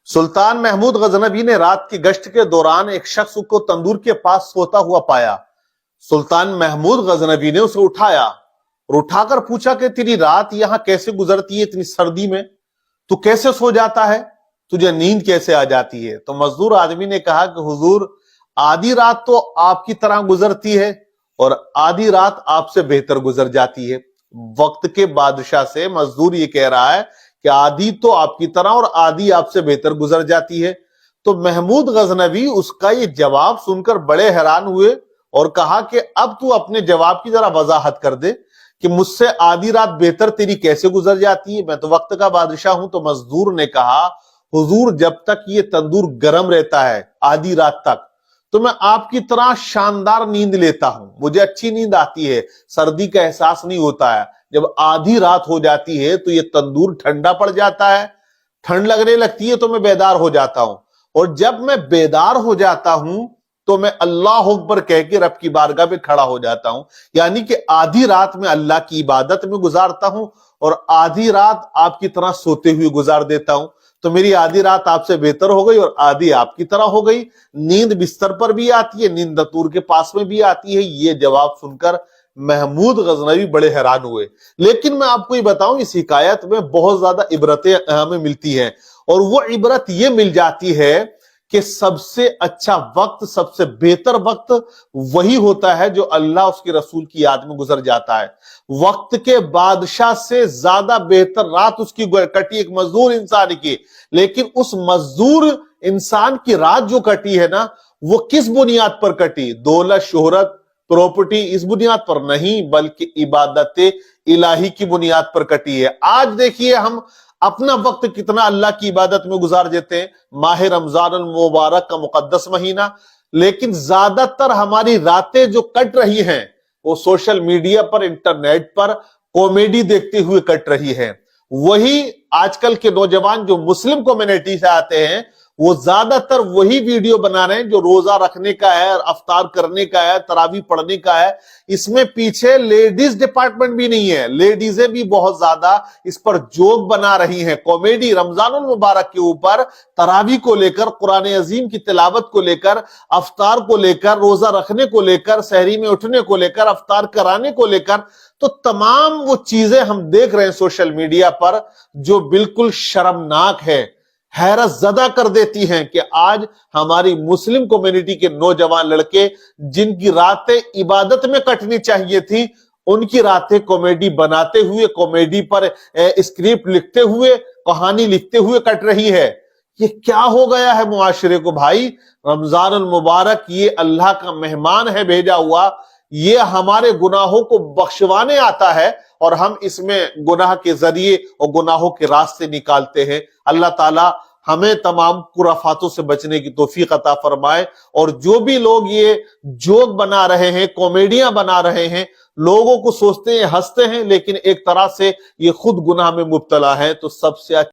सुल्तान महमूद गजनवी ने रात की गश्त के दौरान एक शख्स को तंदूर के पास सोता हुआ पाया। सुल्तान महमूद गजनवी ने उसे उठाया और उठाकर पूछा कि तेरी रात यहां कैसे गुजरती है, इतनी सर्दी में तू कैसे सो जाता है, तुझे नींद कैसे आ जाती है। तो मजदूर आदमी ने कहा कि हुजूर, आधी रात तो आपकी तरह गुजरती है और आधी रात आपसे बेहतर गुजर जाती है। वक्त के बादशाह से मजदूर ये कह रहा है कि आधी तो आपकी तरह और आधी आपसे बेहतर गुजर जाती है। तो महमूद गजनवी उसका ये जवाब सुनकर बड़े हैरान हुए और कहा कि अब तू अपने जवाब की जरा वजाहत कर दे कि मुझसे आधी रात बेहतर तेरी कैसे गुजर जाती है, मैं तो वक्त का बादशाह हूं। तो मजदूर ने कहा, हुजूर, जब तक ये तंदूर गर्म रहता है आधी रात तक, तो मैं आपकी तरह शानदार नींद लेता हूं, मुझे अच्छी नींद आती है, सर्दी का एहसास नहीं होता है। जब आधी रात हो जाती है तो ये तंदूर ठंडा पड़ जाता है, ठंड लगने लगती है तो मैं बेदार हो जाता हूं, और जब मैं बेदार हो जाता हूं तो मैं अल्लाह अकबर कह के रब की बारगाह में खड़ा हो जाता हूं। यानी कि आधी रात में अल्लाह की इबादत में गुजारता हूं और आधी रात आपकी तरह सोते हुए गुजार देता हूं। तो मेरी आधी रात आपसे बेहतर हो गई और आधी आपकी तरह हो गई। नींद बिस्तर पर भी आती है, नींद दस्तूर के पास में भी आती है। ये जवाब सुनकर महमूद गजनवी बड़े हैरान हुए। लेकिन मैं आपको ये बताऊं, इस हिकायत में बहुत ज्यादा इबरतें हमें मिलती हैं, और वो इबरत ये मिल जाती है कि सबसे अच्छा वक्त, सबसे बेहतर वक्त वही होता है जो अल्लाह उसके रसूल की याद में गुजर जाता है। वक्त के बादशाह से ज्यादा बेहतर रात उसकी कटी एक मजदूर इंसान की, लेकिन उस मजदूर इंसान की रात जो कटी है ना, वो किस बुनियाद पर कटी? दौलत, शोहरत, प्रॉपर्टी, इस बुनियाद पर नहीं, बल्कि इबादत इलाही की बुनियाद पर कटी है। आज देखिए हम अपना वक्त कितना अल्लाह की इबादत में गुजार देते हैं, माह रमजान अल मुबारक का मुकद्दस महीना, लेकिन ज्यादातर हमारी रातें जो कट रही हैं वो सोशल मीडिया पर, इंटरनेट पर कॉमेडी देखते हुए कट रही है। वही आजकल के नौजवान जो मुस्लिम कम्युनिटी से आते हैं वो ज्यादातर वही वीडियो बना रहे हैं जो रोजा रखने का है, अफ्तार करने का है, तरावी पढ़ने का है। इसमें पीछे लेडीज डिपार्टमेंट भी नहीं है, लेडीजें भी बहुत ज्यादा इस पर जोक बना रही हैं, कॉमेडी रमजानुल मुबारक के ऊपर, तरावी को लेकर, कुरान अजीम की तिलावत को लेकर, अफ्तार को लेकर, रोजा रखने को लेकर, सहरी में उठने को लेकर, अफ्तार कराने को लेकर। तो तमाम वो चीजें हम देख रहे हैं सोशल मीडिया पर जो बिल्कुल शर्मनाक है, हैरत ज़दा कर देती हैं कि आज हमारी मुस्लिम कम्युनिटी के नौजवान लड़के जिनकी रातें इबादत में कटनी चाहिए थी, उनकी रातें कॉमेडी बनाते हुए, कॉमेडी पर स्क्रिप्ट लिखते हुए, कहानी लिखते हुए कट रही है। ये क्या हो गया है मुआशरे को भाई? रमजान अल मुबारक ये अल्लाह का मेहमान है भेजा हुआ, ये हमारे गुनाहों को बख्शवाने आता है और हम इसमें गुनाह के जरिए और गुनाहों के रास्ते निकालते हैं। अल्लाह ताला हमें तमाम खुराफातों से बचने की तौफीक अता फरमाए। और जो भी लोग ये जोक बना रहे हैं, कॉमेडियां बना रहे हैं, लोगों को सोचते हैं, हंसते हैं, लेकिन एक तरह से ये खुद गुनाह में मुब्तला है। तो सबसे